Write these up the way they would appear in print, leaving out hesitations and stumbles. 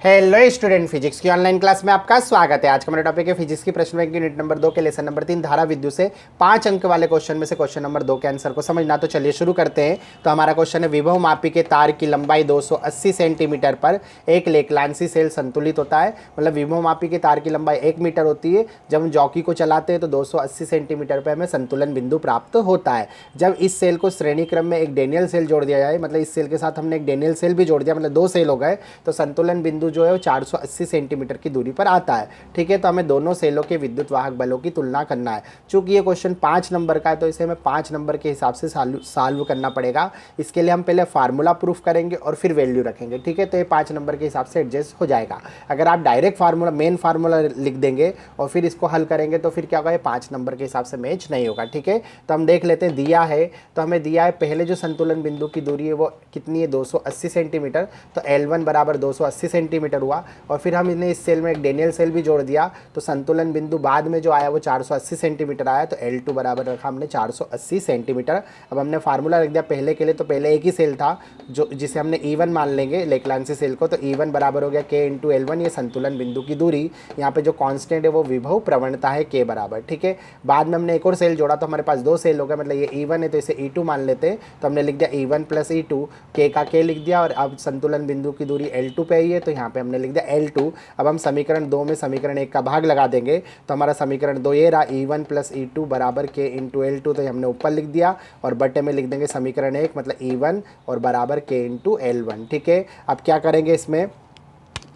Hello student, physics की online class में आपका स्वागत है। आज का मेरा टॉपिक है फिजिक्स की प्रश्न बैंक यूनिट नंबर 2 के लेसन नंबर 3 धारा विद्युत से 5 अंक वाले क्वेश्चन में से क्वेश्चन नंबर 2 के आंसर को समझना। तो चलिए शुरू करते हैं। तो हमारा क्वेश्चन है, विभव मापी के तार की लंबाई 280 सेंटीमीटर पर एक लेक्लांसी सेल संतुलित होता है। मतलब विभव मापी के तार की लंबाई 1 मीटर होती है। जब हम जॉकी को चलाते हैं तो 280 सेंटीमीटर पर हमें संतुलन बिंदु प्राप्त होता है। जब इस सेल को श्रेणी क्रम में एक डेनियल सेल जोड़ दिया जाए, मतलब इस सेल के साथ हमने एक डेनियल सेल भी जोड़ दिया, मतलब 2 सेल हो गए, तो संतुलन बिंदु जो है वो 480 सेंटीमीटर की दूरी पर आता है। ठीक है, तो हमें दोनों सेलों के विद्युत वाहक बलों की तुलना करना है। चूंकि ये क्वेश्चन 5 नंबर का है तो इसे हमें 5 नंबर के हिसाब से सॉल्व करना पड़ेगा। इसके लिए हम पहले फार्मूला प्रूफ करेंगे और फिर वैल्यू रखेंगे। ठीक है, तो ये 5 नंबर के हिसाब से एडजस्ट हो जाएगा। अगर आप डायरेक्ट फार्मूला मेन फार्मूला लिख देंगे और फिर इसको हल करेंगे तो फिर क्या होगा, ये 5 नंबर के हिसाब से मैच नहीं होगा। ठीक है, तो हम देख लेते हैं। दिया है तो हमें दिया है पहले जो संतुलन बिंदु की दूरी है वो कितनी है, 280 सेंटीमीटर। तो L1 बराबर 280 सेंटीमीटर हुआ। और फिर हम इन्हें इस सेल में एक डेनियल सेल भी जोड़ दिया तो संतुलन बिंदु बाद में जो आया वो 480 सेंटीमीटर आया। तो L2 बराबर रखा हमने 480 सेंटीमीटर। अब हमने फार्मूला रख दिया पहले के लिए, तो पहले एक ही सेल था जो जिसे हमने E1 मान लेंगे, लेक्लांसी सेल को। तो E1 बराबर हो गया K इंटू L1, ये संतुलन बिंदु की दूरी। यहाँ पे जो कांस्टेंट है वो विभव प्रवणता है K बराबर। ठीक है, बाद में हमने एक और सेल जोड़ा तो हमारे पास 2 सेल हो गए, मतलब ये E1 है तो इसे E2 मान लेते हैं। तो हमने लिख दिया E1 प्लस E2, K का K लिख दिया। और अब संतुलन बिंदु की दूरी L2 पे ही है तो यहाँ पे हमने लिख दिया L2। अब हम समीकरण 2 में समीकरण 1 का भाग लगा देंगे तो हमारा समीकरण 2 ये रहा, E1 प्लस E2 बराबर K इंटू L2। तो ये हमने ऊपर लिख दिया और बटे में लिख देंगे समीकरण 1 मतलब E1 और बराबर K इंटू L1। ठीक है, अब क्या करेंगे, इसमें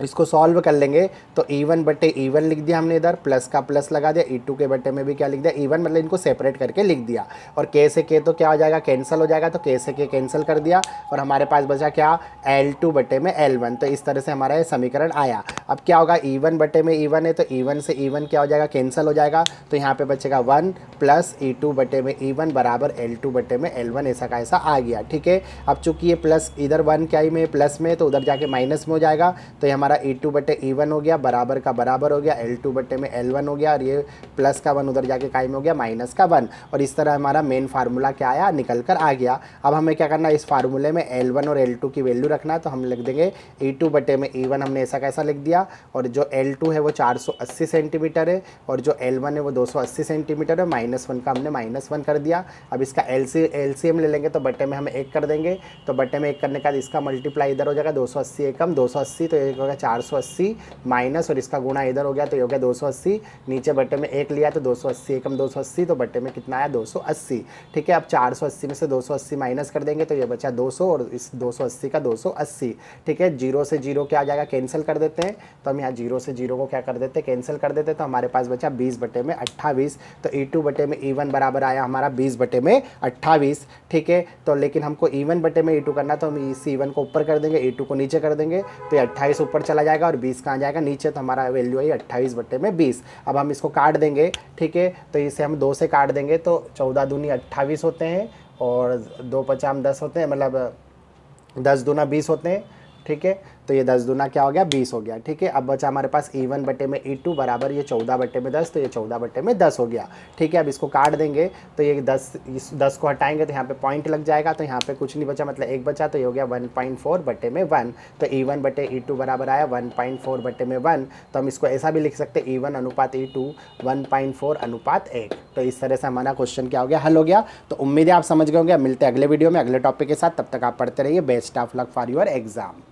इसको सॉल्व कर लेंगे। तो E1 बटे E1 लिख दिया हमने, इधर प्लस का प्लस लगा दिया। E2 के बटे में भी क्या लिख दिया, E1, मतलब इनको सेपरेट करके लिख दिया। और K से K तो क्या हो जाएगा, कैंसिल हो जाएगा। तो K से K कैंसिल कर दिया और हमारे पास बचा क्या, L2 बटे में L1। तो इस तरह से हमारा ये समीकरण आया। अब क्या होगा, E1 बटे में E1 है तो E1 से E1 क्या हो जाएगा, कैंसिल हो जाएगा। तो यहाँ पे बचेगा 1 प्लस E2 बटे में E1 बराबर L2 बटे में L1, ऐसा का ऐसा आ गया। ठीक है, अब चूंकि ये प्लस इधर 1 क्या ही में प्लस में तो उधर जाके माइनस में हो जाएगा। तो ये हमारा E2 बटे E1 हो गया, बराबर का बराबर हो गया, L2 बटे में L1 हो गया। और ये प्लस का 1 उधर जाके काय में हो गया माइनस का 1। और इस तरह हमारा मेन फार्मूला क्या आया, निकल कर आ गया। अब हमें क्या करना है, इस फार्मूले में L1 और L2 की वैल्यू रखना है। तो हम लिख देंगे E2 बटे में E1 हमने ऐसा कैसा लिख दिया। और जो L2 है वो 480 सेंटीमीटर है और जो L1 है वो 280 सेंटीमीटर है। -1 का हमने -1 कर दिया। अब इसका LCM ले लेंगे तो बटे में हम 1 कर देंगे। तो बटे में 1 करने के बाद इसका मल्टीप्लाई इधर हो जाएगा, 280 एकम 280, तो एक हो गया 480 माइनस और इसका गुणा इधर हो गया तो ये हो गया 280। नीचे बटे में 1 लिया तो 280 एकम 280, तो बटे में कितना आया, 280। ठीक है, अब 480 में से 280 माइनस कर देंगे तो ये बचा 200 और इस 280 का 280। ठीक है, 0 से 0 क्या आ जाएगा, कैंसिल कर देते हैं। तो हम यहाँ 0 से 0 को क्या कर देते हैं, कैंसिल कर देते हैं। तो हमारे पास बचा 20 बटे में 28। तो E2 बटे में E1 बराबर आया हमारा 20 बटे में 28। ठीक है, तो लेकिन हमको E1 बटे में E2 करना, तो हम इस E1 को ऊपर कर देंगे, E2 को नीचे कर देंगे। तो ये 28 ऊपर चला जाएगा और 20 कहाँ जाएगा, नीचे। तो हमारा वैल्यू है 28 बटे में 20। अब हम इसको काट देंगे। ठीक है, तो इसे हम 2 से काट देंगे तो 14 दूनी 28 होते हैं और 2 पचाम 10 होते हैं, मतलब 10 दूना 20 होते हैं। ठीक है, तो ये 10 दूना क्या हो गया, 20 हो गया। ठीक है, अब बचा हमारे पास E1 बटे में E2 बराबर ये 14 बटे में 10, तो ये 14 बटे में 10 हो गया। ठीक है, अब इसको काट देंगे तो ये 10 10 को हटाएंगे तो यहाँ पे पॉइंट लग जाएगा। तो यहाँ पे कुछ नहीं बचा, मतलब 1 बचा, तो ये हो गया 1.4 बटे में 1। तो E1 बटे E2 बराबर आया 1.4 बटे में 1। तो हम इसको ऐसा भी लिख सकते हैं, E1 अनुपात E2 1.4 अनुपात 1। तो इस तरह से हमारा क्वेश्चन क्या हो गया, हल हो गया। तो उम्मीद है आप समझ गए होंगे। मिलते हैं अगले वीडियो में अगले टॉपिक के साथ, तब तक आप पढ़ते रहिए। Best of luck for your exam.